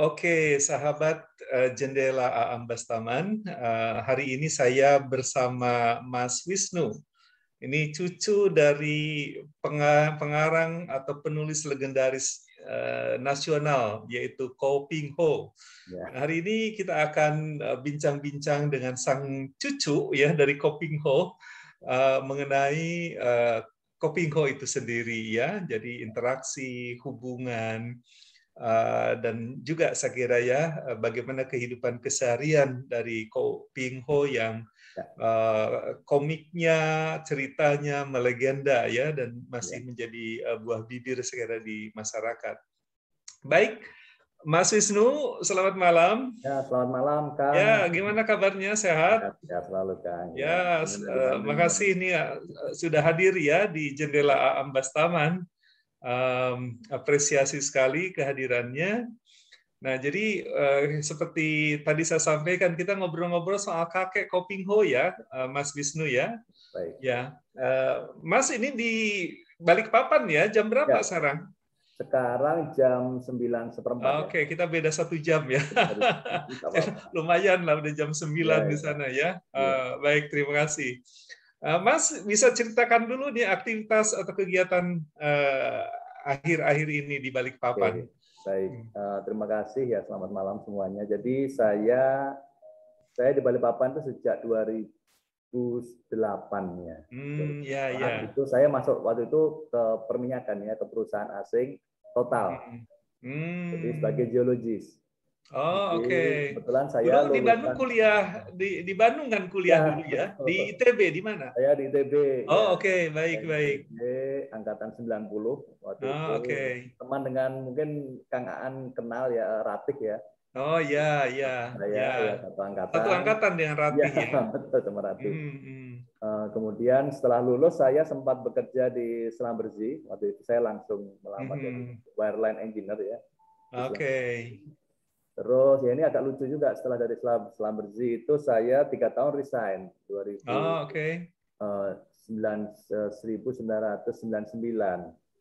Oke, sahabat Jendela Ambastaman. Hari ini saya bersama Mas Wisnu. Ini cucu dari pengarang atau penulis legendaris nasional, yaitu Ko Ping Ho. Ya. Hari ini kita akan bincang-bincang dengan sang cucu ya dari Ko Ping Ho mengenai Ko Ping Ho itu sendiri ya. Jadi interaksi, hubungan, dan juga saya kira ya bagaimana kehidupan keseharian dari Ko Ping Ho yang komiknya, ceritanya melegenda ya dan masih menjadi buah bibir saya kira di masyarakat. Baik, Mas Wisnu, selamat malam. Ya, selamat malam, Kang. Ya, gimana kabarnya? Sehat? Ya, selalu, Kang. Ya, makasih ini sudah hadir ya di Jendela Ambastaman. Apresiasi sekali kehadirannya. Nah, jadi seperti tadi saya sampaikan, kita ngobrol-ngobrol soal kakek Ko Ping Ho ya, Mas Wisnu ya. Baik. Ya, Mas ini di Balikpapan ya, jam berapa sekarang? Sekarang jam 9:15. Oke, kita beda 1 jam ya. Lumayan lah, udah jam 9 di sana ya. Baik, terima kasih. Mas, bisa ceritakan dulu nih aktivitas atau kegiatan akhir-akhir ini di Balikpapan. Baik, terima kasih ya, selamat malam semuanya. Jadi saya di Balikpapan itu sejak 2008 ya. Itu saya masuk waktu itu ke perminyakan ya, ke perusahaan asing Total. Jadi sebagai geologis. Oh, oke. Kebetulan saya dulu di Bandung kuliah di Bandung kan kuliah dulu ya? Di ITB di mana? Saya di ITB. Oh, oke, baik. ITB angkatan 90 waktu itu. Oke. Teman dengan mungkin Kang Aan kenal ya, Ratih ya. Oh iya. Saya satu angkatan. Satu angkatan dengan Ratih ya. Betul, sama Ratih. Kemudian setelah lulus saya sempat bekerja di Selam Bersih. Waktu itu saya langsung melamar jadi wireline engineer ya. Oke. Terus ya ini agak lucu juga, setelah dari Selam Bersih itu saya 3 tahun resign 1999.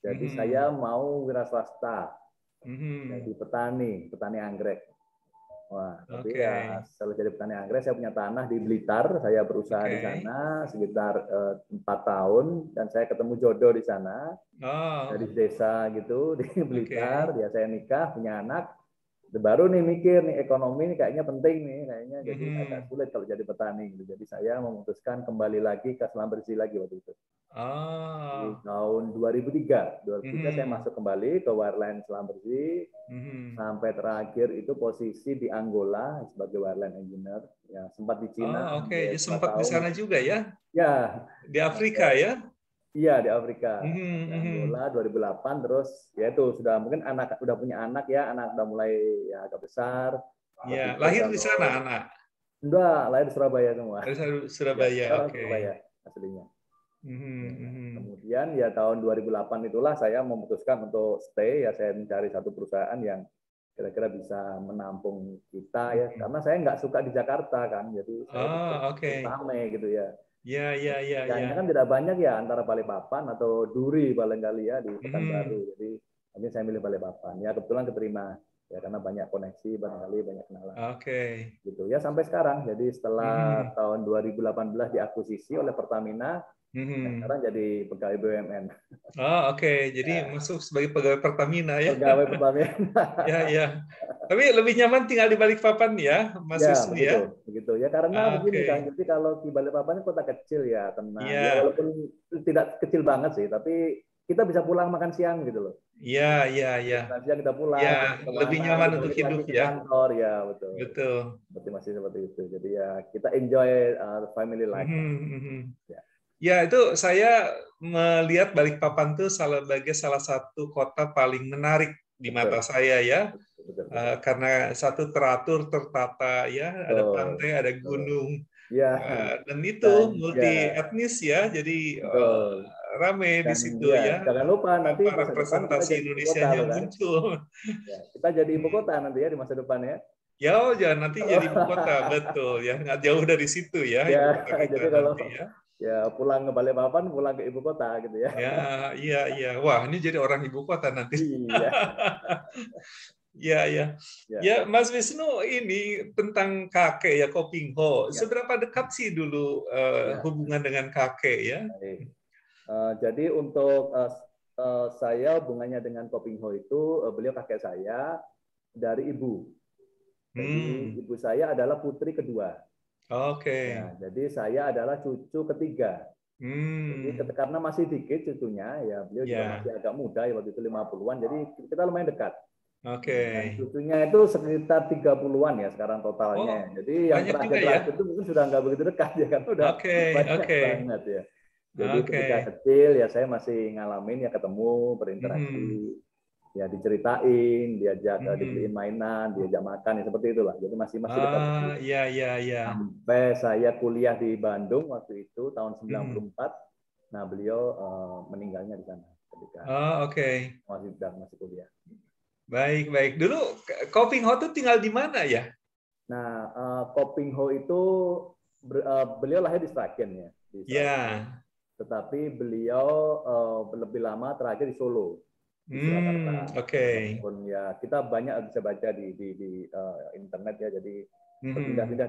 Jadi saya mau wira swasta. Jadi petani anggrek. Wah, tapi ya setelah jadi petani anggrek saya punya tanah di Blitar, saya berusaha di sana sekitar 4 tahun dan saya ketemu jodoh di sana. Dari desa gitu di Blitar, ya saya nikah, punya anak. Baru nih mikir nih ekonomi nih kayaknya penting nih kayaknya, jadi agak sulit kalau jadi petani gitu. Jadi saya memutuskan kembali lagi ke Selam Bersih lagi waktu itu. Di tahun 2003 saya masuk kembali ke wireline Selam Bersih. Sampai terakhir itu posisi di Angola sebagai wireline engineer. Ya, sempat di Cina. Oke, jadi sempat di sana juga ya? Ya. Di Afrika ya? Iya, di Afrika. Di Angola 2008, terus ya itu sudah mungkin udah punya anak ya, anak udah mulai ya agak besar. Iya, lahir di sana anak? Enggak, lahir di Surabaya semua. Surabaya, oke. Surabaya aslinya. Kemudian ya tahun 2008 itulah saya memutuskan untuk stay, ya saya mencari satu perusahaan yang kira-kira bisa menampung kita ya, karena saya nggak suka di Jakarta kan, jadi saya ramai gitu ya. Iya. Kan tidak banyak ya antara Balikpapan atau Duri paling kali ya di Pekanbaru. Jadi akhirnya saya milih Balikpapan. Ya kebetulan keterima ya karena banyak koneksi, barangkali banyak kenalan. Gitu ya sampai sekarang. Jadi setelah tahun 2018 diakuisisi oleh Pertamina, sekarang jadi pegawai BUMN. Jadi masuk sebagai pegawai Pertamina ya. Pegawai Pertamina. Ya. Tapi lebih nyaman tinggal di Balikpapan ya, Mas Wisnu ya. Begitu ya, karena begini kan, jadi kalau di Balikpapan kota kecil ya, tenang. Ya, walaupun tidak kecil banget sih, tapi kita bisa pulang makan siang gitu loh. Iya. Makan siang kita pulang. Ya, lebih nyaman untuk hidup ya. Kantor ya, betul. Masih seperti itu. Jadi ya kita enjoy family life. Ya, itu saya melihat Balikpapan itu sebagai salah satu kota paling menarik di mata saya ya. Karena satu teratur, tertata ya, ada pantai, ada gunung. Dan itu multi etnis ya, jadi rame di situ ya. Jangan lupa nanti representasi Indonesianya muncul. Kita jadi ibu kota nanti ya di masa depan ya. Jangan nanti jadi ibu kota, betul ya, nggak jauh dari situ ya. Jadi kalau ya pulang ke Balikpapan, pulang ke ibu kota gitu ya. Iya. Wah, ini jadi orang ibu kota nanti. Iya. Ya, ya. Ya, Mas Wisnu, ini tentang kakek ya, Kopingho. Seberapa dekat sih dulu hubungan dengan kakek ya? Jadi untuk saya hubungannya dengan Kopingho itu, beliau kakek saya dari ibu. Jadi ibu saya adalah putri kedua. Ya, jadi saya adalah cucu ketiga. Jadi karena masih dikit cucunya, ya beliau juga masih agak muda ya waktu itu 50-an, jadi kita lumayan dekat. Dan cucunya itu sekitar 30-an ya sekarang totalnya. Jadi yang terakhir itu mungkin sudah nggak begitu dekat ya, kan udah banyak banget ya. Jadi ketika kecil ya saya masih ngalamin ya, ketemu, berinteraksi, ya diceritain, diajak dibeliin mainan, diajak makan, ya seperti itulah. Jadi masih dekat. Sampai saya kuliah di Bandung waktu itu tahun 94. Nah, beliau meninggalnya di sana ketika masih kuliah. Baik, baik. Dulu Kopingho itu tinggal di mana ya? Nah, Kopingho itu beliau lahir di Sragen ya. Tetapi beliau lebih lama terakhir di Solo, di Surakarta. Walaupun ya kita banyak bisa baca di internet ya. Jadi berpindah-pindah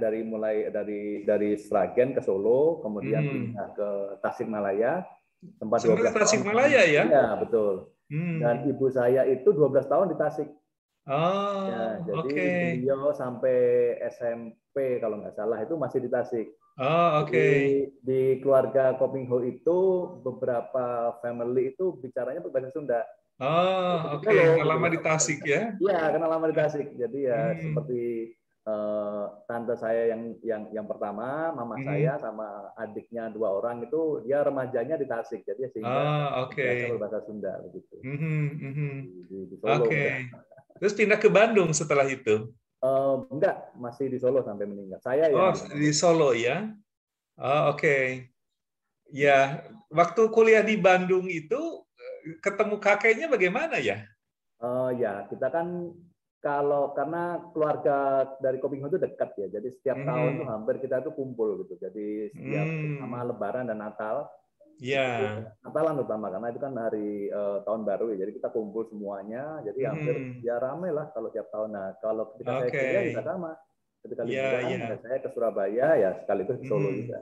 dari Sragen ke Solo, kemudian pindah ke Tasikmalaya. Tempat 12 tahun. Tasikmalaya ya? Iya, betul. Dan ibu saya itu 12 tahun di Tasik. Ya, jadi beliau sampai SMP kalau nggak salah itu masih di Tasik. Jadi di keluarga Kopingho itu beberapa family itu bicaranya berbahasa Sunda. Lama di Tasik ya? Iya, karena lama di Tasik. Jadi ya seperti tante saya yang pertama, mama saya sama adiknya 2 orang itu dia remajanya di Tasik. Jadi sehingga biasa berbahasa Sunda begitu. Di Solo. Terus pindah ke Bandung setelah itu? Enggak, masih di Solo sampai meninggal. Saya di Solo ya? Ya, waktu kuliah di Bandung itu ketemu kakeknya bagaimana ya? Ya, kita kan karena keluarga dari Kopingho itu dekat ya, jadi setiap tahun tuh hampir kita tuh kumpul gitu. Jadi setiap sama Lebaran dan Natal, Natalan terutama karena itu kan hari tahun baru ya, jadi kita kumpul semuanya. Jadi hampir ya ramai lah kalau tiap tahun. Nah, kalau ketika saya kuliah juga sama. Ketika liburan saya ke Surabaya ya sekaligus ke Solo juga.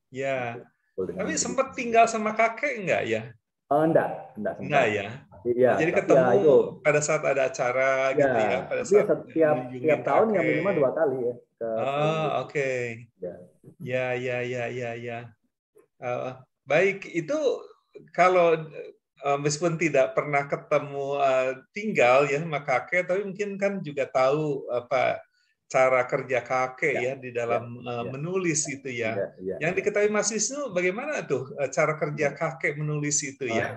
Ya. Tapi sempat tinggal sama kakek enggak ya? Enggak sempat. Enggak ya. Iya, jadi ketemu ya, itu pada saat ada acara gitu ya, pada saat setiap tahun yang minimal 2 kali ya. Ya. Baik, itu kalau meskipun tidak pernah ketemu tinggal ya sama kakek, tapi mungkin kan juga tahu apa cara kerja kakek ya di dalam menulis itu ya. Yang diketahui Mas Wisnu bagaimana tuh cara kerja kakek menulis itu ya?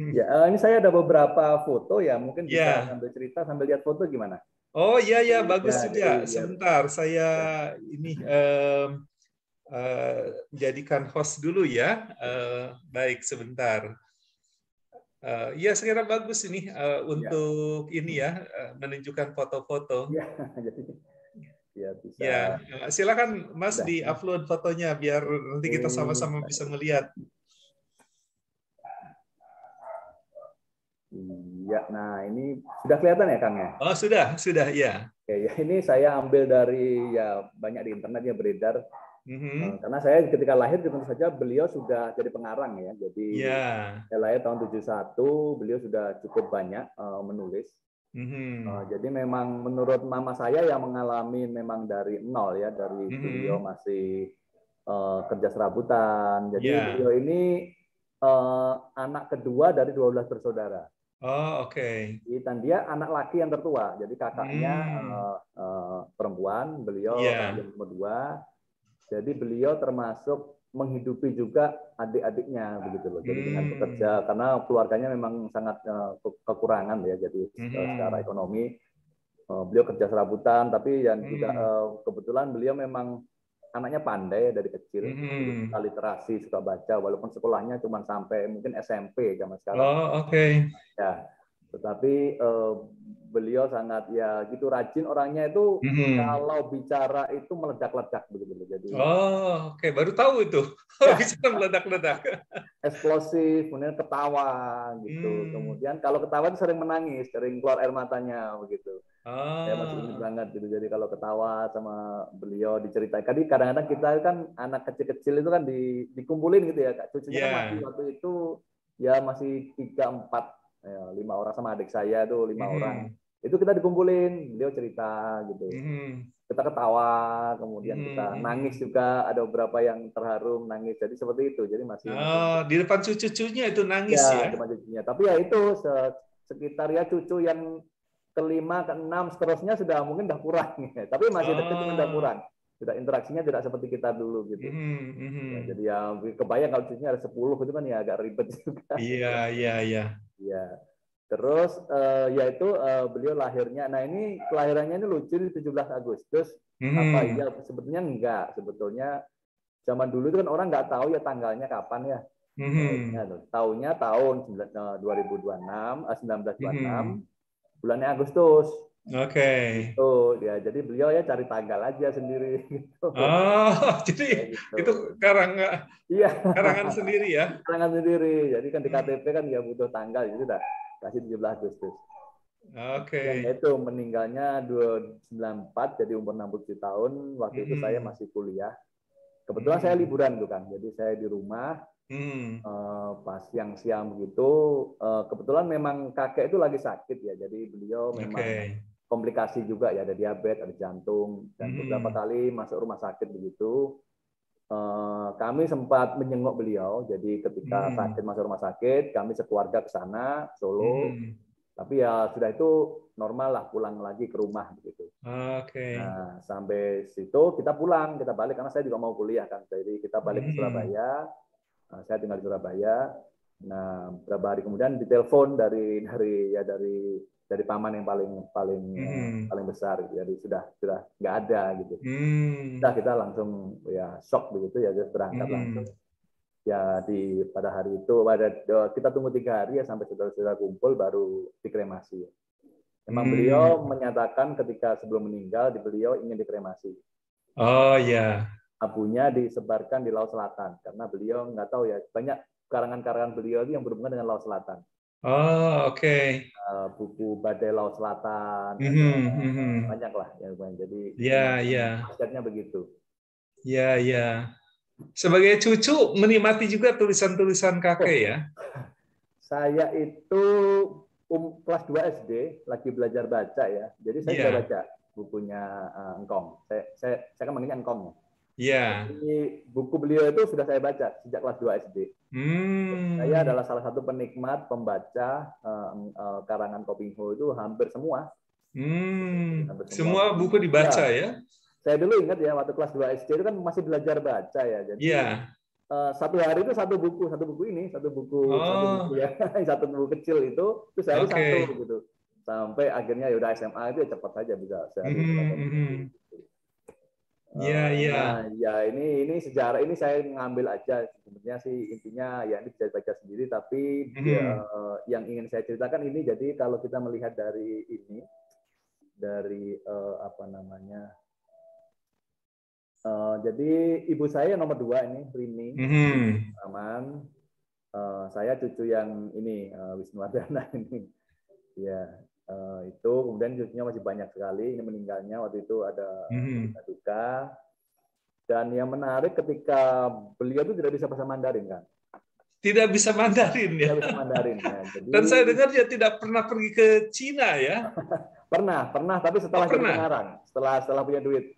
Ya, ini saya ada beberapa foto ya, mungkin bisa sambil cerita sambil lihat foto gimana? Oh iya bagus juga. Sebentar, saya ini jadikan host dulu ya. Baik, sebentar. Ya, sekiranya bagus ini untuk ini ya, menunjukkan foto-foto. Ya, silakan Mas di-upload fotonya biar nanti kita sama-sama bisa melihat. Iya, nah ini sudah kelihatan ya Kang ya? Oh sudah ya. Oke, ya ini saya ambil dari ya banyak di internet yang beredar. Karena saya ketika lahir tentu saja beliau sudah jadi pengarang ya. Jadi saya lahir tahun 71, beliau sudah cukup banyak menulis. Jadi memang menurut mama saya yang mengalami memang dari nol ya, dari beliau masih kerja serabutan. Jadi beliau ini anak kedua dari 12 bersaudara. Dan dia anak laki yang tertua. Jadi kakaknya perempuan, beliau yang nomor 2. Jadi beliau termasuk menghidupi juga adik-adiknya begitu loh. Jadi dengan bekerja karena keluarganya memang sangat kekurangan ya. Jadi secara ekonomi beliau kerja serabutan, tapi yang juga kebetulan beliau memang anaknya pandai dari kecil, suka literasi, suka baca, walaupun sekolahnya cuma sampai mungkin SMP zaman sekarang. Ya, tetapi beliau sangat ya gitu rajin orangnya itu, kalau bicara itu meledak-ledak begitu. Jadi oke. Baru tahu itu. Bisa meledak-ledak. Eksplosif, kemudian ketawa gitu. Kemudian kalau ketawa itu sering menangis, sering keluar air matanya begitu. Saya masih ingat banget gitu. Jadi kalau ketawa sama beliau diceritain. Kadang-kadang kita kan anak kecil-kecil itu kan dikumpulin gitu ya. Cucunya kan masih waktu itu ya masih 3, 4, 5 orang sama adik saya tuh 5 orang. Itu kita dikumpulin, beliau cerita gitu. Kita ketawa, kemudian kita nangis juga, ada beberapa yang terharu nangis. Jadi seperti itu. Jadi masih di depan cucu-cucunya itu nangis ya. Di depan cucunya. Tapi ya itu sekitar ya cucu yang ke-5, ke-6 seterusnya sudah mungkin udah kurang. Tapi masih dekat cuma udah kurang. Sudah interaksinya tidak seperti kita dulu gitu. Ya, jadi ya kebayang kalau cucunya ada 10 itu kan ya agak ribet juga. Iya. Terus yaitu beliau lahirnya. Nah, ini kelahirannya ini lucu di 17 Agustus. Apa iya sebetulnya enggak. Sebetulnya zaman dulu itu kan orang nggak tahu ya tanggalnya kapan ya. Tahunnya tahun 1926, bulannya Agustus. Oke. Ya, jadi beliau ya cari tanggal aja sendiri. Gitu. Jadi gitu. Itu karangan sendiri ya? Karangan sendiri. Jadi kan di KTP kan ya butuh tanggal, jadi udah kasih 17 Agustus. Oke. Yang itu meninggalnya 294, jadi umur 67 tahun. Waktu itu saya masih kuliah. Kebetulan saya liburan tuh kan, jadi saya di rumah. Pas siang-siang begitu, kebetulan memang kakek itu lagi sakit ya, jadi beliau memang komplikasi juga ya, ada diabetes, ada jantung, dan beberapa kali masuk rumah sakit begitu. Kami sempat menjenguk beliau, jadi ketika sakit masuk rumah sakit, kami sekeluarga ke sana, Solo, tapi ya sudah itu normal lah, pulang lagi ke rumah begitu. Nah, sampai situ kita pulang, kita balik, karena saya juga mau kuliah kan, jadi kita balik ke Surabaya. Saya tinggal di Surabaya. Nah, beberapa hari kemudian ditelepon dari paman yang paling besar, jadi sudah nggak ada gitu. Nah, kita langsung ya shock begitu ya, berangkat langsung. Ya pada hari itu kita tunggu 3 hari ya sampai saudara-saudara kumpul baru dikremasi. Memang beliau menyatakan ketika sebelum meninggal beliau ingin dikremasi. Oh ya. Abunya disebarkan di Laut Selatan karena beliau nggak tahu ya, banyak karangan-karangan beliau yang berhubungan dengan Laut Selatan. Oke. Buku Badai Laut Selatan, banyak lah ya. Jadi maksudnya begitu. Ya. Sebagai cucu menikmati juga tulisan-tulisan kakek ya. Saya itu kelas 2 SD lagi belajar baca ya. Jadi saya sudah baca bukunya Engkong. Saya kan manggilnya Engkong ya. Jadi buku beliau itu sudah saya baca sejak kelas 2 SD. Saya adalah salah satu penikmat pembaca karangan Kopingho itu hampir semua. Semua buku dibaca ya? Saya dulu ingat ya waktu kelas 2 SD itu kan masih belajar baca ya. Jadi satu hari itu satu buku ya, satu buku kecil itu sehari satu gitu. Sampai akhirnya ya udah SMA itu ya cepat saja bisa sehari. Nah, ya ini sejarah ini saya ngambil aja, sebenarnya sih intinya ya ini bisa dibaca sendiri, tapi yang ingin saya ceritakan ini, jadi kalau kita melihat dari jadi ibu saya nomor 2 ini Rini Aman, saya cucu yang ini Wisnuwardana ini ya. Itu kemudian cucunya masih banyak sekali, ini meninggalnya waktu itu ada duka. Dan yang menarik ketika beliau itu tidak bisa bahasa Mandarin kan? Tidak bisa Mandarin ya. Tidak bisa Mandarin ya. Jadi, dan saya dengar dia tidak pernah pergi ke Cina ya. Pernah, tapi setelah jadi pengarang, setelah punya duit.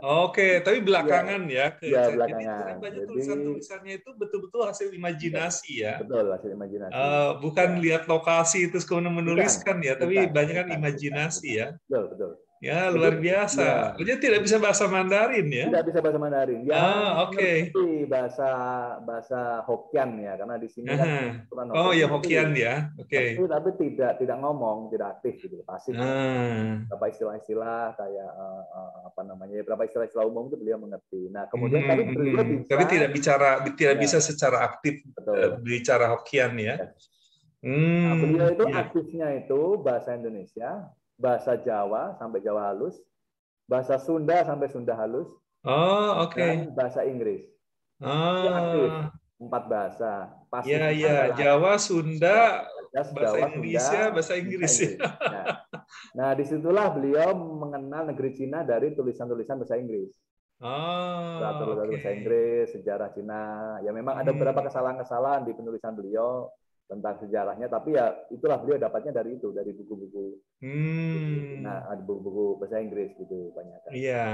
Oke, tapi belakangan ya. Iya, belakangan. Jadi banyak tulisan-tulisannya itu betul-betul hasil imajinasi ya. Betul, hasil imajinasi. Bukan lihat lokasi itu kemudian menuliskan ya, tapi banyak kan imajinasi ya. Betul. Ya, luar biasa. Dia tidak bisa bahasa Mandarin ya? Tidak bisa bahasa Mandarin. Ya, oke. Bahasa Hokkien ya, karena di sini kan Hokkien ya. Oke. Tapi tidak ngomong, tidak aktif gitu, pasif. Beberapa istilah-istilah kayak beberapa istilah-istilah umum itu beliau mengerti. Nah, kemudian tapi beliau bisa, tapi tidak bisa secara aktif bicara Hokkien ya. Nah, beliau itu aktifnya itu bahasa Indonesia, bahasa Jawa sampai Jawa halus, bahasa Sunda sampai Sunda halus, Oh, oke. dan bahasa Inggris. Itu aktif, 4 bahasa. Ya, Pastinya ya. adalah Jawa, Sunda, bahasa Jawa, Indonesia, Sunda, bahasa bahasa Inggris. Inggris. Nah, disitulah beliau mengenal negeri Cina dari tulisan-tulisan bahasa Inggris. Oh, oke. Bahasa Inggris, sejarah Cina. Ya memang ada beberapa kesalahan-kesalahan di penulisan beliau tentang sejarahnya, tapi ya itulah beliau dapatnya dari itu, dari buku-buku. Nah, ada buku-buku bahasa Inggris gitu banyak kan. Iya.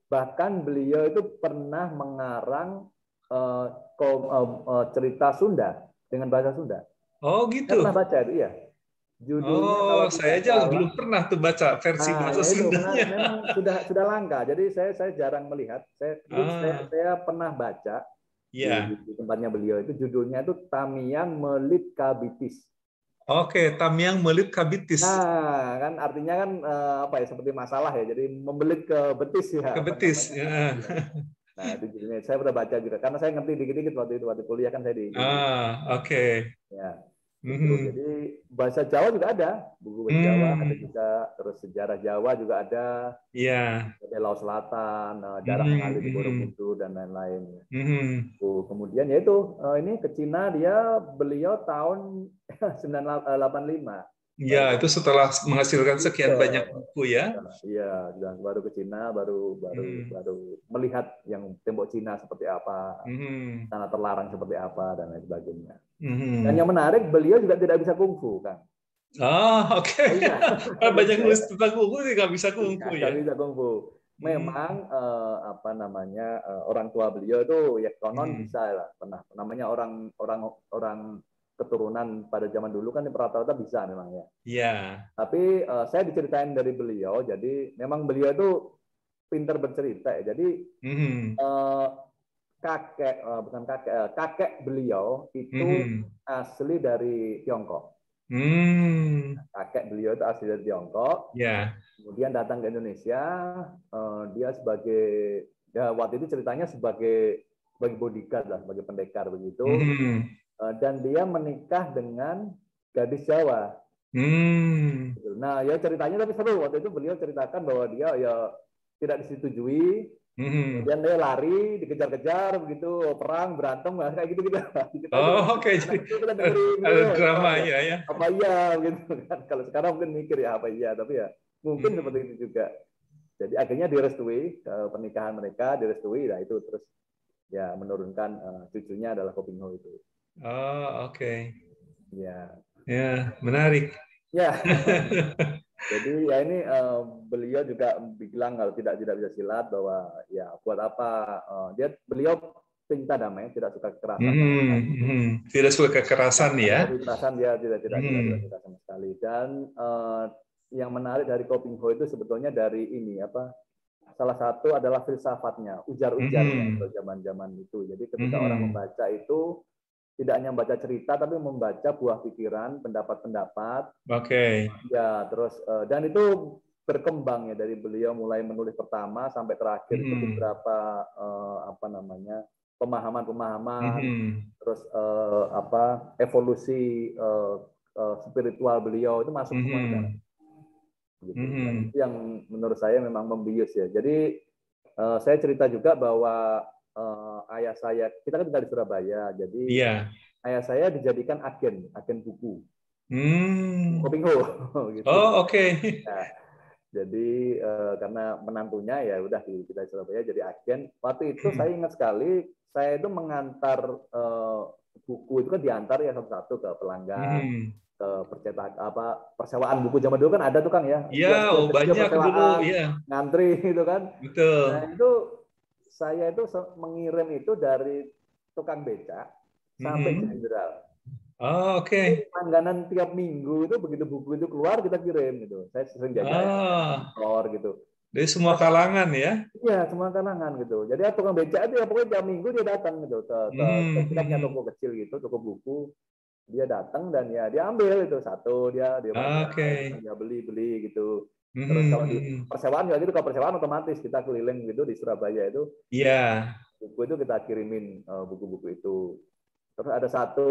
Bahkan beliau itu pernah mengarang cerita Sunda dengan bahasa Sunda. Oh, Saya pernah gitu. baca itu, iya. Judulnya Oh, kalau saya tidak aja salah, belum pernah tuh baca versi nah bahasa ya itu Sundanya. memang sudah langka. Jadi saya jarang melihat. Saya pernah baca Ya. di tempatnya beliau itu judulnya itu Tamiang Melit Kabitis. Oke, Tamiang Melit Kabitis. Nah, kan artinya kan apa ya, seperti masalah ya. Jadi membelit ke betis ya, Ke apa betis. namanya? Ya. Iya. Nah, itu judulnya saya pernah baca juga karena saya ngerti dikit-dikit waktu kuliah kan saya di Oke. ya. Itu. Mhm. Jadi bahasa Jawa juga ada, buku bahasa Jawa ada juga, terus sejarah Jawa juga ada, Iya. Laut Selatan, darah Mhm, mengalir di mhm, Borobudur dan lain-lain. mhm. Kemudian yaitu ini ke Cina beliau tahun 1985 Ya, baru ke itu Cina. setelah menghasilkan sekian Iya, banyak buku ya. iya, dan baru ke Cina, baru baru Mhm, baru melihat yang tembok Cina seperti apa, mhm, tanah terlarang seperti apa dan lain sebagainya. Dan mhm. yang menarik, beliau juga tidak bisa kungfu, kan? Ah, oke. Oh iya, jadi Banyak nulis tentang buku sih nggak bisa kungfu nggak ya. bisa kungfu. Mhm, Memang apa namanya orang tua beliau itu ya konon mhm. bisa lah, pernah namanya orang orang orang keturunan pada zaman dulu kan rata-rata bisa memang ya. Ya. Tapi saya diceritain dari beliau, jadi memang beliau itu pintar bercerita ya. Jadi Mhm, eh, bukan kakek beliau itu mhm. asli dari Tiongkok. Hmm. Kakek beliau itu asli dari Tiongkok. Ya. Kemudian datang ke Indonesia, dia sebagai ya waktu itu ceritanya sebagai bodyguard lah, sebagai pendekar begitu. Mhm. Dan dia menikah dengan gadis Jawa. Hmm. Nah, ya ceritanya tapi seru. Waktu itu beliau ceritakan bahwa dia ya tidak disetujui, Mhm. kemudian dia lari, dikejar-kejar begitu, perang, berantem, kayak gitu-gitu. Kita juga Oh, oke. anak Jadi kecil kita dengerin gitu, ada oh ya, dramanya ya. apa iya gitu kan. Kalau sekarang mungkin mikir ya apa iya, tapi ya mungkin seperti Mhm. itu juga. Jadi akhirnya direstui pernikahan mereka direstui, nah itu terus ya menurunkan cucunya adalah Kopingho itu. Oh, oke. Ya, Ya, menarik. ya. Jadi ya ini beliau juga bilang kalau tidak bisa silat bahwa ya buat apa beliau cinta damai, tidak suka kekerasan sama Mhm, sekali. mhm. Tidak suka kekerasan Ada ya. kekerasan dia tidak Mhm. suka sama sekali. Dan yang menarik dari Kopingho itu sebetulnya dari ini apa? Salah satu adalah filsafatnya, ujar-ujarnya Mhm. zaman-zaman itu. Jadi ketika orang Mhm. membaca itu tidak hanya membaca cerita tapi membaca buah pikiran, pendapat-pendapat. Oke. Ya, terus dan itu berkembang ya dari beliau mulai menulis pertama sampai terakhir itu Mhm. beberapa apa namanya pemahaman-pemahaman, Mhm. terus apa evolusi spiritual beliau itu masuk semua di sana. Mhm. Gitu. Dan Mhm. itu yang menurut saya memang membius ya. Jadi saya cerita juga bahwa ayah saya, kita kan tinggal di Surabaya, jadi Iya. ayah saya dijadikan agen buku, Hmm. Kopingho, gitu. Oh, oke. Nah, jadi karena menantunya ya udah kita di Surabaya jadi agen. Waktu itu saya ingat sekali, saya itu mengantar buku itu kan diantar ya satu-satu ke pelanggan, Mhm. ke percetak apa persewaan buku zaman dulu kan ada tuh Kang ya, Iya, kios-kios oh kecil banyak dulu. Iya, persewaan, ngantri gitu kan. Nah betul. itu saya itu mengirim itu dari tukang becak sampai Mhm. jenderal. Oh, oke. Langganan tiap minggu itu begitu buku itu keluar kita kirim gitu. Saya sering jaga ya Ah, kantor gitu. dari semua kalangan ya. Iya, semua kalangan gitu. Jadi tukang beca itu ya pokoknya tiap minggu dia datang gitu ke Mhm. kita punya toko Mhm. kecil gitu, toko buku. Dia datang dan ya dia ambil itu satu dia baca, Oke. dia beli gitu. Terus Mhm. kalau di Mhm. persewaan juga gitu, kalau persewaan otomatis kita keliling gitu di Surabaya itu Iya. buku itu kita kirimin buku-buku itu. Terus ada satu,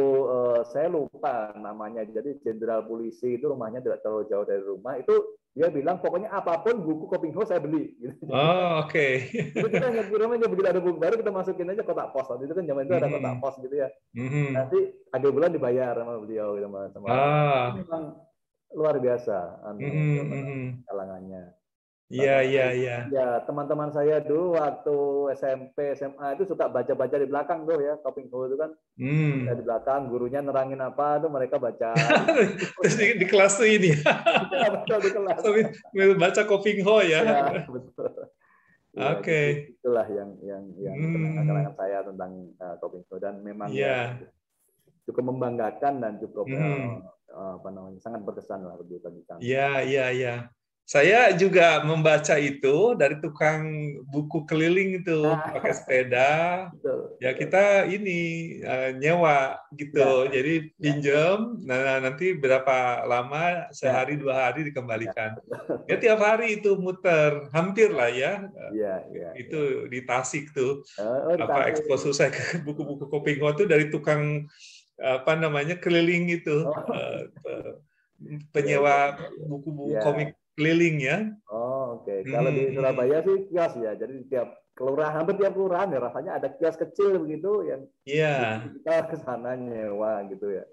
saya lupa namanya, jadi jenderal polisi itu rumahnya tidak terlalu jauh dari rumah, itu dia bilang pokoknya apapun buku Kopingho saya beli. Gitu. Oh, oke. Jadi kita namanya begitu ada buku baru kita masukin aja kotak pos. Waktu itu kan zaman itu ada kotak pos gitu ya. Nanti akhir bulan dibayar sama beliau sama Ah. memang luar biasa kalangannya. Iya, iya, iya. Ya, teman-teman saya dulu waktu SMP, SMA itu suka baca-baca di belakang tuh ya, Kopingho itu kan. Ya, di belakang gurunya nerangin apa tuh mereka baca. Terus di kelas tuh ini. Ya, betul di kelas. Baca Kopingho ya. Ya, betul. Ya, Oke. Itulah yang kalangan saya tentang Kopingho dan memang ya cukup membanggakan dan cukup apa namanya sangat berkesan lah bagi kami. Iya, iya, iya. Saya juga membaca itu dari tukang buku keliling itu pakai sepeda. Ya kita ini nyewa gitu. Jadi pinjam, nah nanti berapa lama, sehari 2 hari dikembalikan. Ya tiap hari itu muter, hampir lah ya. Itu di Tasik tuh. Apa ekspos saya ke buku-buku Kopingho itu dari tukang apa namanya keliling itu. Penyewa buku-buku komik keliling ya. Oh, oke. Kalau di Surabaya sih kios ya. Jadi hampir tiap kelurahan ya rasanya ada kios kecil begitu yang kita ke sana nyewa gitu ya.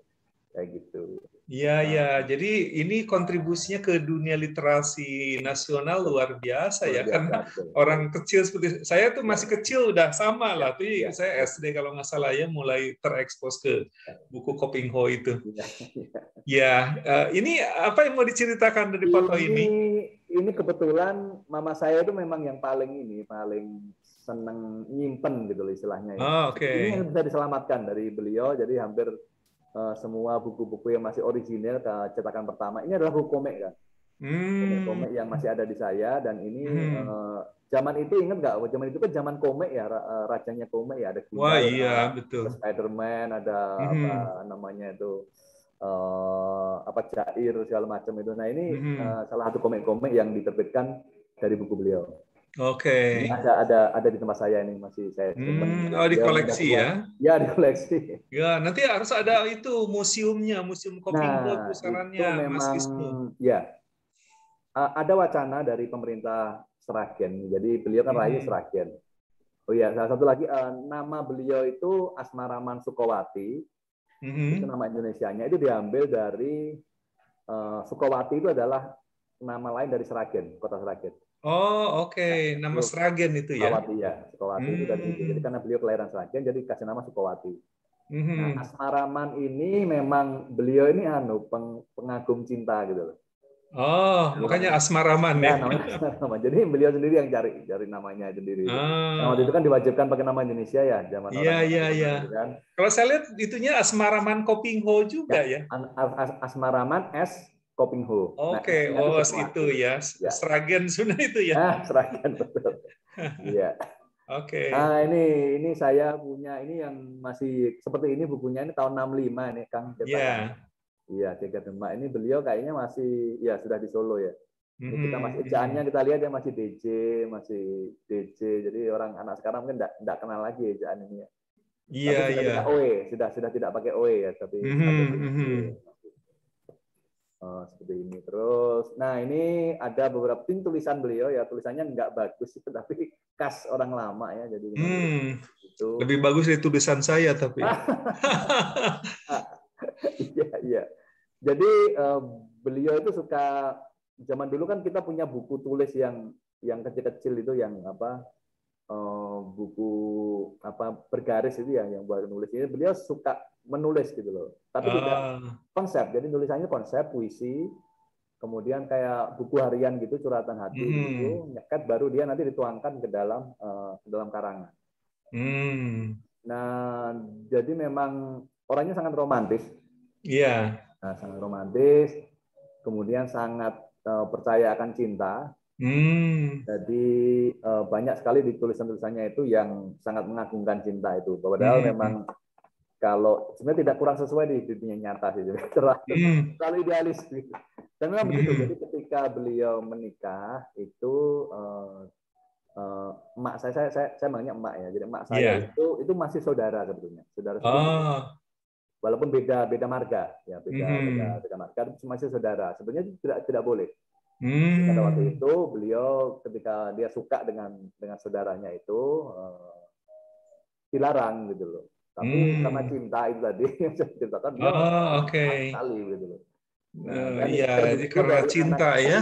Kayak gitu. Iya, iya. Jadi ini kontribusinya ke dunia literasi nasional luar biasa ya. Karena orang kecil seperti saya tuh masih kecil udah sama lah. Tapi saya SD kalau nggak salah ya mulai terekspos ke buku Kopingho itu. Ya, ini apa yang mau diceritakan dari foto ini? Ini kebetulan mama saya itu memang yang paling seneng nyimpen gitu loh istilahnya. Ini yang bisa diselamatkan dari beliau. Jadi hampir semua buku-buku yang masih original ke cetakan pertama ini adalah buku komik kan, komik yang masih ada di saya dan ini zaman itu ingat nggak? Zaman itu kan zaman komik ya, rajanya komik ya, ada Wah iya betul. Spider-Man, ada apa namanya itu apa Jair segala macam itu. Nah ini salah satu komik-komik yang diterbitkan dari buku beliau. Oke. Ada di tempat saya ini masih saya simpan. Oh di koleksi ya? Ya di koleksi. Ya nanti harus ada itu museumnya, museum Kopingho pusarannya Mas Wisnu. Ya ada wacana dari pemerintah Sragen. Jadi beliau kan rakyat Sragen. Oh ya salah satu lagi nama beliau itu Asmaraman Sukowati. Itu nama Indonesianya itu diambil dari Sukowati itu adalah nama lain dari Sragen, kota Sragen. Oh oke. Nama Sragen itu ya? Sukowati ya, Sukowati itu dari situ. Jadi karena beliau kelahiran Sragen, jadi kasih nama Sukowati. Nah, Asmaraman ini memang beliau ini pengagum cinta gitu loh. Oh, makanya Asmaraman ya? Namanya Asmaraman. Jadi beliau sendiri yang cari namanya sendiri. Nah, waktu itu kan diwajibkan pakai nama Indonesia ya, zaman Iya. Kan. Kalau saya lihat itunya Asmaraman Kopingho juga ya? Asmaraman S Kopingho. Oke, itu ya. Sragen Sunda itu ya. Sragen betul. Iya. Oke. Nah, ini saya punya ini yang masih seperti ini bukunya ini tahun 65 nih Kang. Iya, Jagat Demak ini beliau kayaknya masih ya sudah di Solo ya. Ini kita masih ejaannya kita lihat ya masih DJ. Jadi orang anak sekarang mungkin enggak kenal lagi ejaan ini ya. Iya, tapi sudah tidak OE, sudah tidak pakai OE ya, tapi seperti ini. Terus, nah ini ada beberapa tulisan beliau ya, tulisannya nggak bagus tapi khas orang lama ya, jadi itu. Lebih bagus dari tulisan saya tapi. Iya. Jadi beliau itu suka zaman dulu kan kita punya buku tulis yang kecil-kecil itu yang apa buku apa bergaris itu ya yang buat nulis ini beliau suka menulis gitu loh tapi tidak konsep jadi tulisannya konsep puisi kemudian kayak buku harian gitu curhatan hati gitu nyekat baru dia nanti dituangkan ke dalam karangan. Nah jadi memang orangnya sangat romantis. Iya. Nah, sangat romantis kemudian sangat percaya akan cinta. Jadi banyak sekali di tulisan-tulisannya itu yang sangat mengagungkan cinta itu. Padahal memang kalau sebenarnya tidak kurang sesuai di dunia nyata sih, terlalu idealis. Dan memang begitu. Jadi ketika beliau menikah itu emak saya manggilnya emak ya. Jadi emak saya Iya. itu masih saudara sebetulnya, saudara sepupu. Oh. Walaupun beda marga, ya Mhm. beda marga, masih saudara. Sebenarnya tidak boleh. Pada waktu Hmm. itu beliau ketika dia suka dengan saudaranya itu dilarang gitu loh. Tapi karena Hmm. cinta itu tadi yang saya ceritakan, beliau Oh, oke. taat sekali gitu loh. Nah, dan Iya, jadi terbukti karena dari cinta anak, ya. iya,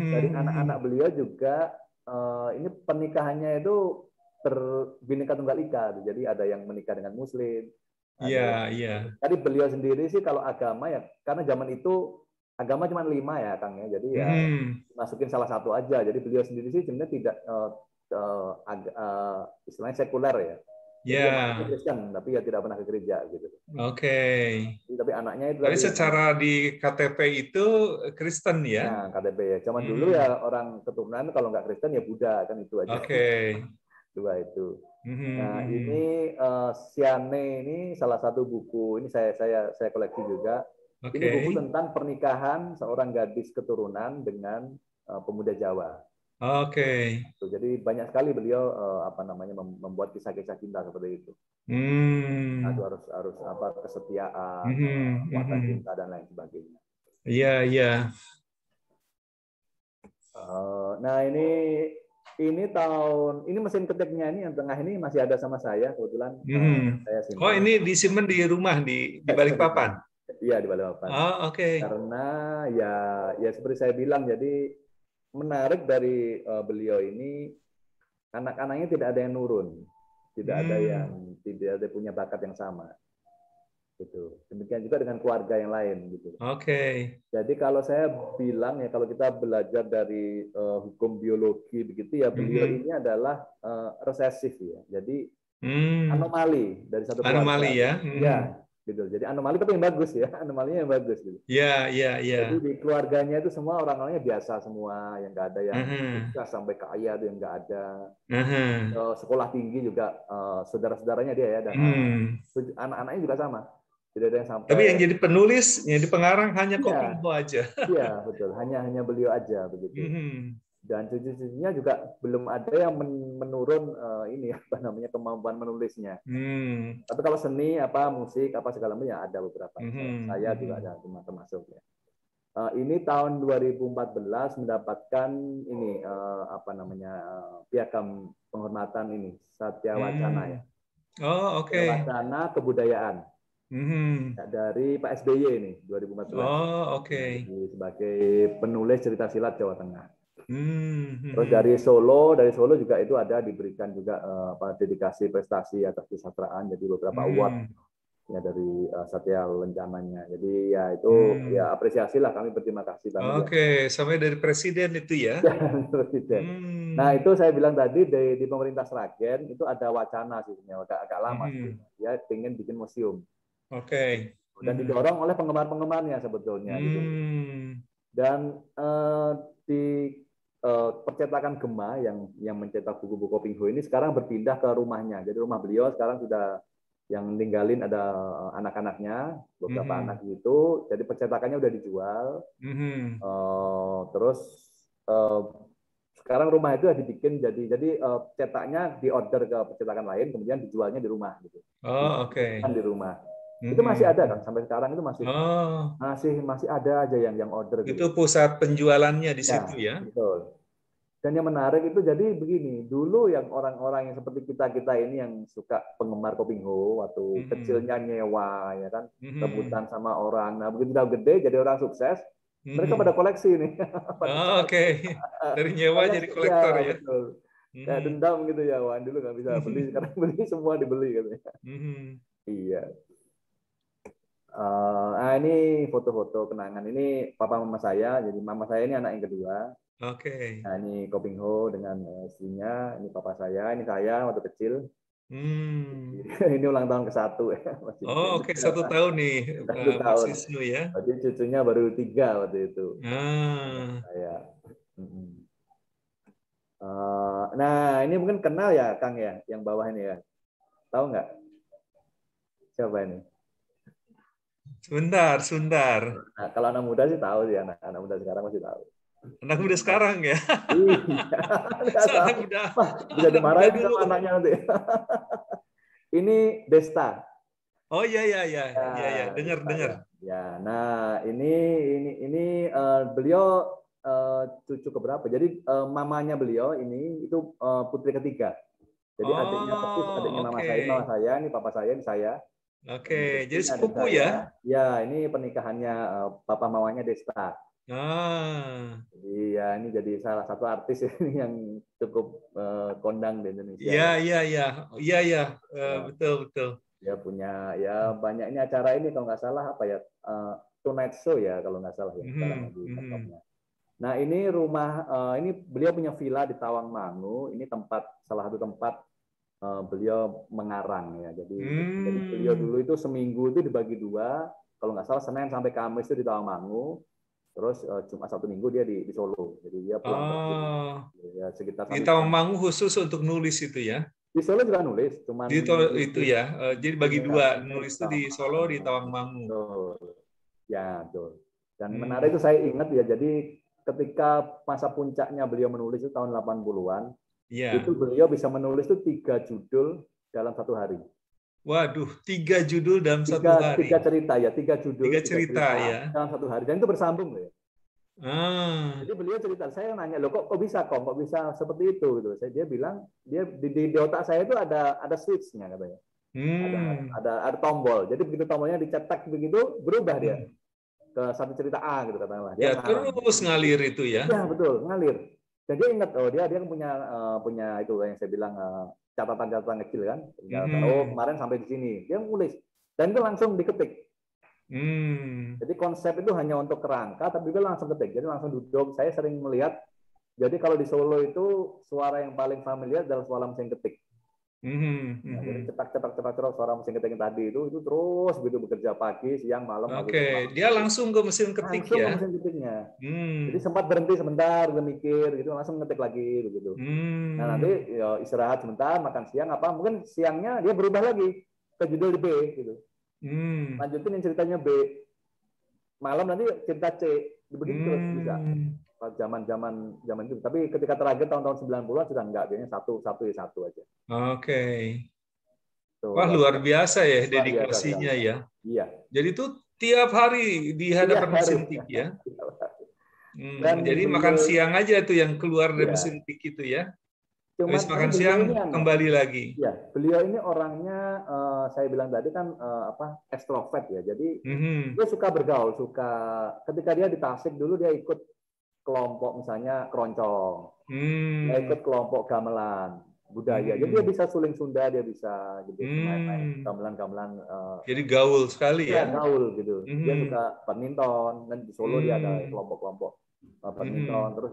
dari anak-anak Mhm. beliau juga ini pernikahannya itu Bhinneka Tunggal Ika. Jadi ada yang menikah dengan Muslim, Iya, ada yang iya. tadi beliau sendiri sih kalau agama ya karena zaman itu agama cuma 5 ya Kang ya. Jadi ya Mhm. masukin salah satu aja. Jadi beliau sendiri sih sebenarnya tidak istilahnya sekuler ya. Jadi ya masuknya Ya, Kristen tapi ya tidak pernah ke gereja gitu. oke. Tapi anaknya itu Tapi tadi secara di KTP itu Kristen ya? nah, KTP ya. Zaman dulu ya Mhm. orang keturunan kalau nggak Kristen ya Buddha kan itu aja. Oke. Dua itu. Mhm, Nah, ini mhm. Siane ini salah satu buku. Ini saya koleksi juga. Ini Oke. buku tentang pernikahan seorang gadis keturunan dengan pemuda Jawa. Oke. Jadi banyak sekali beliau apa namanya membuat kisah-kisah cinta seperti itu. Nah, itu Hmm. harus apa kesetiaan, Mhm, kekuatan mhm. cinta dan lain sebagainya. Iya, iya. Nah ini mesin ketiknya ini yang tengah ini masih ada sama saya kebetulan Mhm. saya Oh, simpan. ini disimpan di rumah di Balikpapan. Iya di Balikpapan. Oh, oke. Karena ya seperti saya bilang jadi menarik dari beliau ini anak-anaknya tidak ada yang nurun, Hmm. tidak ada punya bakat yang sama. Gitu. Demikian juga dengan keluarga yang lain gitu. Oke. Jadi kalau saya bilang ya kalau kita belajar dari hukum biologi begitu ya beliau Mhm. ini adalah resesif ya. Jadi Hmm. anomali dari satu Anomali keluarga. ya. Ya, Mhm. gitu. Jadi anomali tapi yang bagus ya, anomalinya yang bagus gitu. Iya, iya, iya. Jadi di keluarganya itu semua orang-orangnya biasa semua, yang nggak ada yang Mhm. sukses sampai kaya itu yang nggak ada. Mhm. Sekolah tinggi juga saudara-saudaranya dia ya dan Hmm. anak-anaknya juga sama. Tidak ada yang Tapi sampai yang jadi penulis, yang jadi pengarang hanya iya, Kopingho aja. iya betul. Hanya beliau aja begitu. Mhm. Dan cucu-cucunya juga belum ada yang menurun ini apa namanya kemampuan menulisnya. Hmm. Tapi kalau seni apa musik apa segala macam ya ada beberapa. Mhm. Saya juga Mhm. ada termasuk ya. Ini tahun 2014 mendapatkan ini apa namanya piagam penghormatan ini Satya Wacana ya. Hmm. Oh, Satya oke. Wacana kebudayaan Mhm. ya, dari Pak SBY ini 2014. Oh, Nah, oke. jadi sebagai penulis cerita silat Jawa Tengah. Hmm. Terus Mhm. Dari Solo juga itu ada diberikan juga apa dedikasi prestasi atas kesusastraan jadi beberapa award Hmm. ya dari Satya Lencananya. Jadi ya itu Hmm. ya apresiasi lah kami berterima kasih banget ya. Oke, sampai dari presiden itu ya. Presiden. Nah Hmm. itu saya bilang tadi di pemerintah Sragen itu ada wacana sih agak lama sih. Mhm. Dia ingin bikin museum Oke. dan Mhm. didorong oleh penggemar-penggemarnya sebetulnya gitu. Hmm. Dan di percetakan Gema yang mencetak buku-buku Kopingho ini sekarang berpindah ke rumahnya. Jadi rumah beliau sekarang sudah yang ninggalin ada anak-anaknya, beberapa anak Mhm. gitu. Jadi percetakannya udah dijual. Mhm. Terus eh, sekarang rumah itu dibikin jadi cetaknya diorder ke percetakan lain, kemudian dijualnya di rumah gitu. Oh, oke. Di rumah. Itu masih ada kan Mhm. sampai sekarang itu masih Oh, masih masih ada aja yang order itu gitu. pusat penjualannya di situ Ya, ya. betul. Dan yang menarik itu jadi begini, dulu yang orang-orang yang seperti kita-kita ini yang suka penggemar Kopingho waktu Mhm. kecilnya nyewa ya kan, Mhm. rebutan sama orang. Nah, begitu udah gede jadi orang sukses, mereka pada Mhm. koleksi nih. pada Oh, oke. koleksi. Dari nyewa Makanya jadi ya kolektor ya. betul. Kayak Mhm. dendam gitu ya, wah dulu nggak bisa beli, sekarang beli semua dibeli katanya. Mhm. Iya. Ini foto-foto kenangan. Ini papa mama saya. Jadi mama saya ini anak yang kedua. Oke. Nah, ini Kopingho dengan istrinya. Ini papa saya. Ini saya waktu kecil. Hmm. Ini ulang tahun ke-1 ya. Masih Oh, oke. 1 tahun nih, 1 Mas tahun. Wisnu ya. Berarti cucunya baru 3 waktu itu. Ah. Saya. Nah, ini mungkin kenal ya, Kang ya, yang bawah ini ya. Tahu nggak siapa ini? Sebentar, sebentar. Nah, kalau anak muda sih tahu sih, anak muda sekarang masih tahu. Anak muda sekarang ya. Iya. Anak muda. Bisa dimarahin sama anaknya nanti. Ini Desta. Oh iya iya iya Ya, iya ya. Dengar Desta, dengar. ya. Ya, nah ini beliau cucu keberapa? Jadi mamanya beliau ini itu putri ketiga. Jadi adiknya persis adiknya Oh mama oke. saya, ini mama saya, ini papa saya, ini saya. Oke. Jadi Ini adik sepupu saya. ya. Ya, ini pernikahannya papa mamanya Desta. Ah. Iya, ini jadi salah satu artis ini yang cukup kondang di Indonesia Iya ya. iya iya. Iya iya. Ya, Betul betul. dia punya ya banyak ini acara ini kalau nggak salah apa ya Tonight Show ya kalau nggak salah ya sekarang Mhm, lagi mhm. top-topnya. Nah ini rumah ini beliau punya villa di Tawangmangu. Ini tempat salah satu tempat beliau mengarang ya. Jadi beliau Hmm. dulu itu seminggu itu dibagi dua. Kalau nggak salah Senin sampai Kamis itu di Tawangmangu. Terus Jumat Sabtu Minggu dia di Solo. Jadi dia pulang pergi Oh. ya sekitar Di satu jam. Tawangmangu khusus untuk nulis itu ya. Di Solo juga nulis, cuman Itu ya. Jadi bagi dua, ininya di nulis itu di Solo, di Tawangmangu. Tawangmangu. Betul. Ya, betul. Dan Hmm. menarik itu saya ingat ya, jadi ketika masa puncaknya beliau menulis itu tahun 80-an, itu Iya. beliau bisa menulis itu 3 judul dalam satu hari. Waduh, 3 judul dalam satu Tiga hari. cerita ya, Tiga tiga cerita cerita ya. dalam satu hari. Dan itu bersambung ya. Ah. Jadi beliau cerita, saya nanya, loh kok bisa kok bisa seperti itu gitu. Dia bilang, dia di otak saya itu ada switch-nya katanya. Hmm. Ada tombol. Jadi begitu tombolnya dicetak begitu, berubah dia Hmm. ke satu cerita A gitu katakanlah. Dia Ya, ngarang. terus ngalir itu ya. Ya betul, ngalir. Dan dia ingat, oh dia punya itu yang saya bilang catatan-catatan kecil kan. Oh Hmm. kemarin sampai di sini. Dia nulis. Dan itu langsung diketik. Hmm. Jadi konsep itu hanya untuk kerangka, tapi juga langsung ketik. Jadi langsung duduk. Saya sering melihat, jadi kalau di Solo itu suara yang paling familiar adalah suara mesin ketik. Hmm. Nah, jadi Hmm. cetak suara mesin ketik yang tadi itu terus begitu bekerja pagi, siang, malam, pagi, Oke, malam. dia langsung ke mesin ketik Langsung ke ya. mesin ketiknya. Jadi Hmm. sempat berhenti sebentar, mikir gitu, langsung ngetik lagi begitu. Nah nanti Hmm. ya, istirahat sebentar, makan siang apa, mungkin siangnya dia berubah lagi ke judul B gitu. Hmm. Lanjutin yang ceritanya B. Malam nanti cerita C. Begitu terus bisa. Hmm. Zaman itu. Tapi ketika terakhir tahun-tahun 90-an sudah enggak, biasanya satu aja. Oke. Tuh, Wah, luar luar biasa. biasa ya Luar biasa sekali. dedikasinya ya. Iya. Jadi itu tiap hari di Tiap hadapan hari. mesin tik ya. Dan Jadi makan beliau, siang aja tuh yang keluar dari ya. mesin tik itu ya. Habis Cuman tapi makan beliau siang ini aneh. kembali lagi. Ya, beliau ini orangnya saya bilang tadi kan ekstrovert ya. Jadi Mhm. dia suka bergaul, ketika dia di Tasik dulu dia ikut kelompok misalnya keroncong, dia Hmm. ikut kelompok gamelan budaya. Jadi dia Hmm. bisa suling Sunda, dia bisa gitu main-main Hmm. gamelan-gamelan Jadi gaul sekali ya ya. gaul gitu. Dia Mhm. suka badminton dan di Solo dia ada Hmm. kelompok-kelompok badminton. Mhm. Terus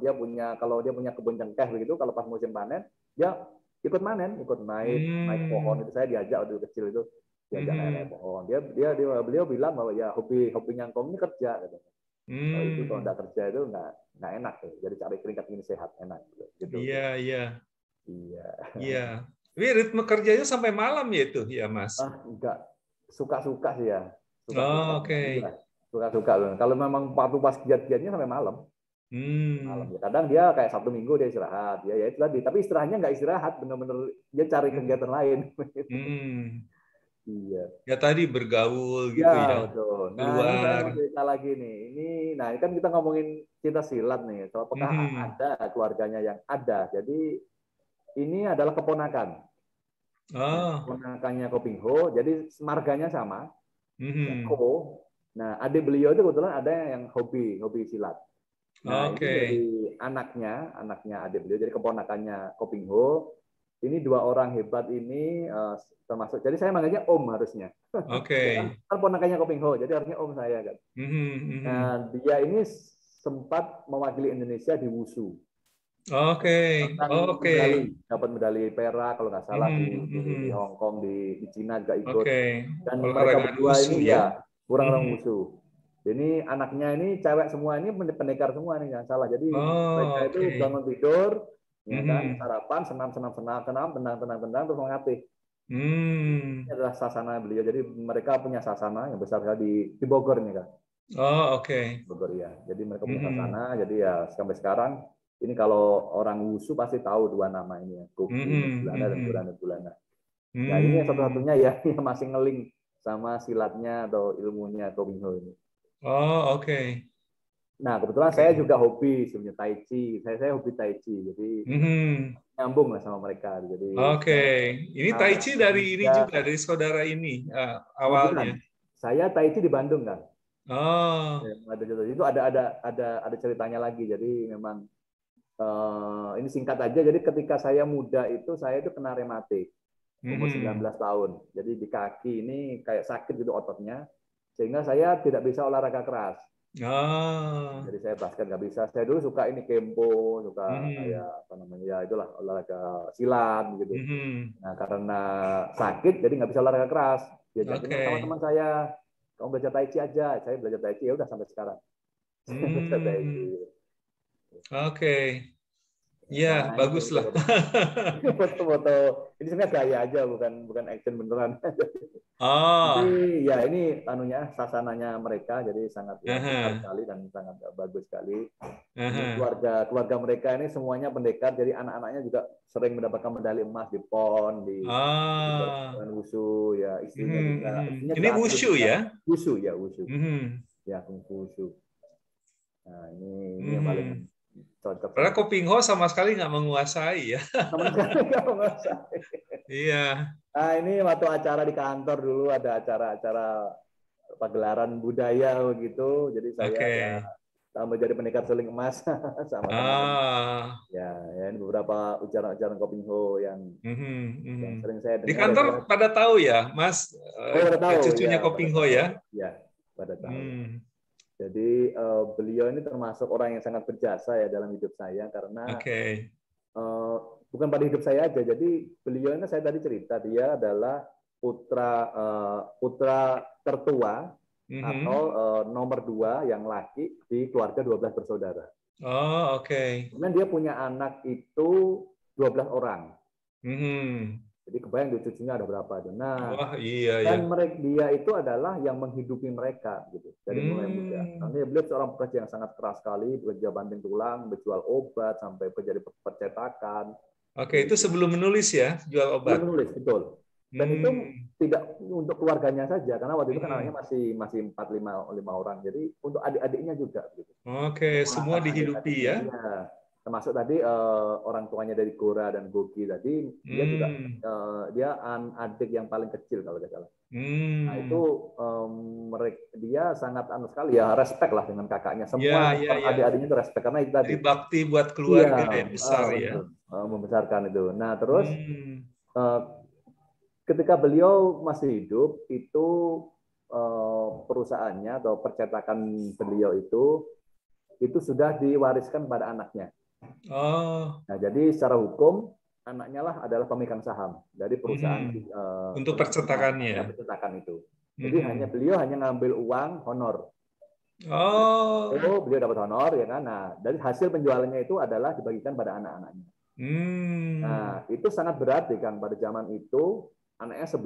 kalau dia punya kebun cengkeh begitu, kalau pas musim panen dia ikut manen, ikut naik pohon Hmm. itu. Saya diajak waktu kecil itu diajak naik Mhm. pohon. Beliau bilang bahwa ya hobi nyangkong ini kerja katanya. Oh, itu kalau Hmm. nggak kerja itu nggak enak ya. Jadi cari keringat ini sehat enak gitu. Iya, iya. Iya. Iya. Tapi ritme kerjanya sampai malam ya itu, ya Mas. Nggak suka-suka sih ya. Suka-suka. Oh, oke. Iya. Suka-suka. Kalau memang pas giat-giatnya sampai malam. Malam. Hmm. Ya, kadang dia kayak Sabtu Minggu dia istirahat. Ya itu tadi. Tapi istirahatnya nggak istirahat, benar-benar dia cari Hmm. kegiatan lain. Hmm. Iya. Ya tadi bergaul Ya, gitu ya. betul. Nah, ini saya Keluar. mau cerita lagi nih. Ini kan kita ngomongin cinta silat nih. So, apakah Hmm. ada keluarganya yang ada? Jadi ini adalah keponakan. Ya, Oh. keponakannya Koping Ho. Jadi marganya sama. Ya, Hmm. Ko. Nah, adik beliau itu kebetulan ada yang hobi silat. Nah, ini Oke. dari anaknya adik beliau, jadi keponakannya Koping Ho. Ini dua orang hebat ini termasuk. Jadi saya manggilnya Om harusnya. Oke. Ya kan, keponakannya Koping Ho, jadi harusnya Om saya kan. Hmm. Hmm. Nah, dia ini sempat mewakili Indonesia di Wushu. Oke. Tentang Oke. medali, dapat medali perak kalau nggak salah Hmm. di Hmm. Hong Kong, di Cina juga ikut. Oke. Dan mereka Olahraga berdua wushu ini ya. ya orang Hmm. Wushu. Ini anaknya ini cewek semua ini pendekar semua nih, jangan salah. Jadi mereka Oh, itu oke. bangun tidur, ya kan, Hmm. sarapan, senam, tendang, terus mengatih. Hmm. Ini adalah sasana beliau. Jadi mereka punya sasana yang besar sekali di Bogor ini kan. Oh, oke. Bogor ya. Jadi mereka punya sana. Jadi ya sampai sekarang ini kalau orang Wusu pasti tahu dua nama ini ya, Goki Nebulana dan Gora Nebulana. Ya ini satu-satunya ya yang masih ngeling sama silatnya atau ilmunya Koping Ho ini. Oh, oke. Nah, kebetulan saya juga hobi sebenarnya Tai Chi. Saya hobi Tai Chi. Jadi nyambung lah sama mereka. Jadi oke. Ini Tai Chi dari ini juga, dari saudara ini awalnya. Bukan. Saya Tai Chi di Bandung kan. Oh. Itu ada ceritanya lagi. Jadi memang ini singkat aja. Jadi ketika saya muda itu saya itu kena rematik umur 19 tahun. Jadi di kaki ini kayak sakit gitu ototnya, sehingga saya tidak bisa olahraga keras. Oh. Jadi saya basket nggak bisa. Saya dulu suka ini kempo, suka kayak apa namanya ya itulah olahraga silat gitu. Nah karena sakit jadi nggak bisa olahraga keras. Diajakin sama teman saya, kamu belajar Tai Chi aja. Saya belajar Tai Chi ya udah sampai sekarang. Belajar Tai Chi. Oke. Ya, Nah, bagus lah. Foto-foto ini sebenarnya gaya aja, bukan action beneran. Oh. Jadi ya ini anunya sasananya mereka jadi sangat ya, besar sekali dan sangat bagus sekali. Ini keluarga mereka ini semuanya pendekar, jadi anak-anaknya juga sering mendapatkan medali emas di PON, di Wushu, ya istrinya juga. Ini Wushu ya? Wushu ya, Wushu. Ya, Kungfu Wushu. Nah, ini yang paling cocok. Karena Koping Ho sama sekali nggak menguasai ya. Sama sekali nggak menguasai. Iya. Nah, ini waktu acara di kantor dulu ada acara-acara pagelaran budaya begitu. Jadi saya ya tambah jadi pendekar suling emas sama teman-teman. Ya, ini beberapa ucapan-ucapan Koping Ho yang sering saya dengar. Di kantor pada tahu ya, Mas, pada tahu, cucunya ya, Koping Ho ya? Ya, pada tahu. Jadi beliau ini termasuk orang yang sangat berjasa ya dalam hidup saya karena bukan pada hidup saya aja. Jadi beliau ini saya tadi cerita dia adalah putra tertua atau nomor 2 yang laki di keluarga 12 bersaudara. Oh, oke. Kemudian dia punya anak itu 12 orang. Jadi kebayang di cucunya ada berapa. Nah, wah, iya, dan dia itu adalah yang menghidupi mereka gitu dari mulai muda. Karena beliau seorang pekerja yang sangat keras sekali, bekerja banting tulang, berjual obat sampai menjadi percetakan. Oke, itu sebelum menulis ya, jual obat. Sebelum menulis, betul. Dan itu tidak untuk keluarganya saja, karena waktu itu kan anaknya masih 4-5 orang. Jadi untuk adik-adiknya juga. Gitu. Oke, semua dihidupi ya. Termasuk tadi orang tuanya dari Gora dan Goki tadi, dia juga dia adik yang paling kecil kalau tidak salah. Nah itu dia sangat sekali ya respect lah dengan kakaknya. Semua adik-adiknya itu respect karena itu tadi. Jadi bakti buat keluarga yang besar ya. Membesarkan itu. Nah terus ketika beliau masih hidup itu perusahaannya atau percetakan beliau itu sudah diwariskan pada anaknya. Nah, jadi secara hukum anaknya lah adalah pemegang saham dari perusahaan untuk percetakannya. Percetakan itu. Jadi beliau hanya ngambil uang honor. Beliau dapat honor ya kan. Nah, dari hasil penjualannya itu adalah dibagikan pada anak-anaknya. Nah, itu sangat berarti kan pada zaman itu anaknya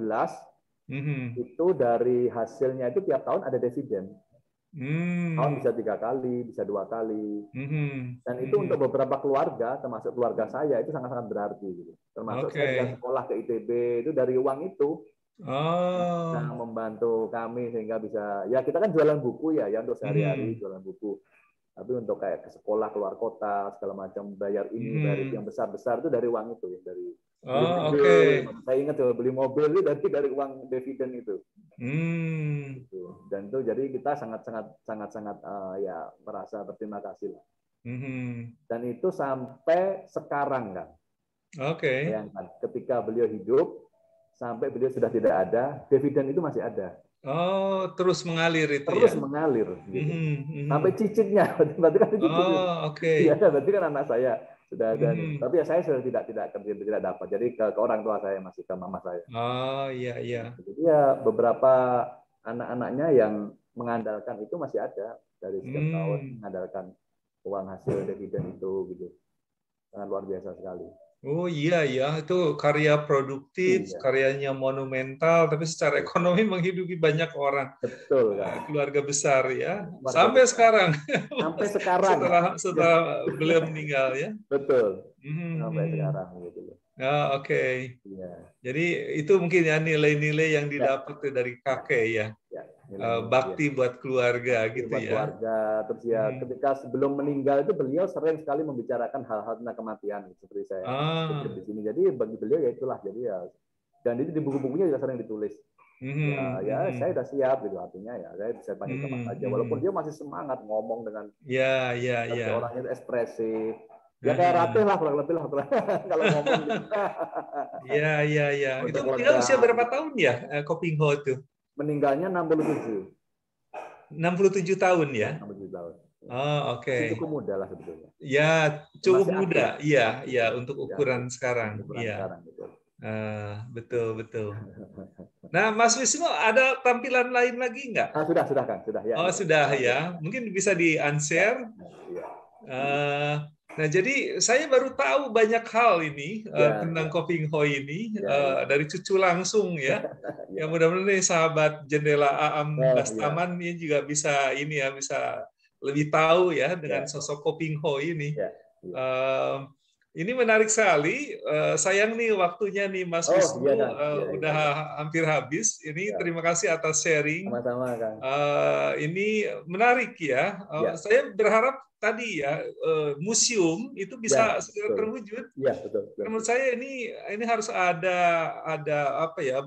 11 itu dari hasilnya itu tiap tahun ada dividen. Tahun bisa 3 kali, bisa 2 kali. Dan itu untuk beberapa keluarga, termasuk keluarga saya, itu sangat-sangat berarti. Gitu. Termasuk saya bisa sekolah ke ITB, itu dari uang itu. Nah, membantu kami sehingga bisa, ya kita kan jualan buku ya untuk sehari-hari jualan buku. Tapi untuk kayak ke sekolah, keluar kota, segala macam, bayar ini, bayar itu yang besar-besar itu dari uang itu. Dari saya ingat beli mobil itu dari uang dividen itu. Dan itu jadi kita sangat ya merasa berterima kasih lah. Dan itu sampai sekarang kan. Bayangkan ketika beliau hidup sampai beliau sudah tidak ada, dividen itu masih ada. Terus mengalir itu terus mengalir gitu. Sampai cicitnya, berarti kan cicit. Iya, berarti kan anak saya sudah ada nih. Tapi ya saya sudah tidak dapat. Jadi ke orang tua saya masih ke mama saya. Iya. Jadi ya beberapa anak-anaknya yang mengandalkan itu masih ada dari setiap tahun mengandalkan uang hasil dividen itu gitu. Sangat luar biasa sekali. Oh iya ya, itu karya produktif, Iya, karyanya monumental, tapi secara ekonomi menghidupi banyak orang, betul kan. keluarga besar ya, Keluarga sampai besar. sekarang Sampai sekarang. setelah setelah beliau meninggal ya. Betul. Mhm, Sampai mhm. sekarang gitu loh. Ah, oke. Iya. Jadi itu mungkin ya nilai-nilai yang Ya, didapat tuh dari ya, kakek ya, ya. Nilai-nilai dia. bakti buat keluarga Bakti gitu buat ya. keluarga. Terus ya Mhm. ketika sebelum meninggal itu beliau sering sekali membicarakan hal-hal tentang kematian seperti saya kutip Ah, di sini. Jadi bagi beliau ya itulah. Jadi ya dan itu di buku-bukunya juga sering ditulis. Ya, mhm, ya saya mhm, udah siap gitu artinya ya saya bisa panggil kapan mhm, saja walaupun mhm. dia masih semangat ngomong dengan Ya, ya, tapi ya. orangnya itu ekspresif ya kayak Aha. Ratih lah kurang lebih lah kalau ngomong gitu Ya, ya, ya. Itu untuk meninggal lega usia berapa gitu. tahun ya, Kopingho itu? Meninggalnya 67 67 tahun ya? ya 67 tahun ya. Oh, oke. Masih cukup muda lah sebetulnya Ya, ya, cukup masih muda. aktif Iya, masih iya, aktif untuk masih ukuran aktif sekarang. untuk ukuran Iya. sekarang gitu. Betul, betul. Nah, Mas Wisnu, ada tampilan lain lagi nggak? Sudah kan sudah ya Oh, ya sudah ya ya. Mungkin bisa ya di-unshare. ya Eh, Nah, jadi saya baru tahu banyak hal ini ya tentang ya Kopingho ini ya ya dari cucu langsung ya. Ya ya mudah-mudahan nih sahabat jendela Aam oh ya Bastaman ini juga bisa ini ya bisa lebih tahu ya dengan ya sosok Kopingho ini. ya ya Eh, ini menarik sekali. Sayang nih waktunya nih Mas oh Wisnu iya kan ya ya udah ya hampir habis. Ini ya terima kasih atas sharing. sama-sama kan Ini menarik ya. ya Saya berharap tadi ya museum itu ya bisa segera betul terwujud. ya betul betul Menurut saya ini harus ada apa ya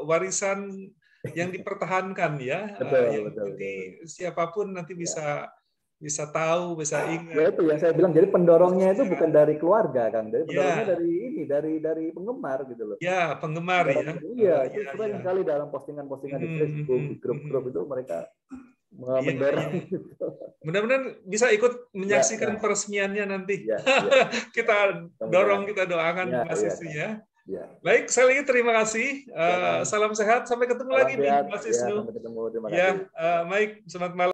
warisan yang dipertahankan ya, betul yang betul nanti betul siapapun nanti ya bisa bisa tahu, bisa ya ingat. itu yang saya bilang jadi pendorongnya itu bukan dari keluarga kan dari pendorongnya Ya, dari ini dari penggemar gitu loh ya penggemar ya. pendorongnya iya itu Ya, sering ya. sekali dalam postingan-postingan di Mhm, Facebook di mhm, grup-grup mhm. itu mereka Iya, mendorong iya. gitu. Mudah-mudahan bisa ikut Ya menyaksikan ya peresmiannya nanti. ya ya ya Kita dorong, kemudian kita doakan ya Mas ya Wisnu ya. ya Baik, saya lagi terima kasih. ya kan Salam sehat. Sampai ketemu salam lagi nih, sehat Mas ya Wisnu. sampai ketemu terima Ya, kasih. baik. Selamat malam.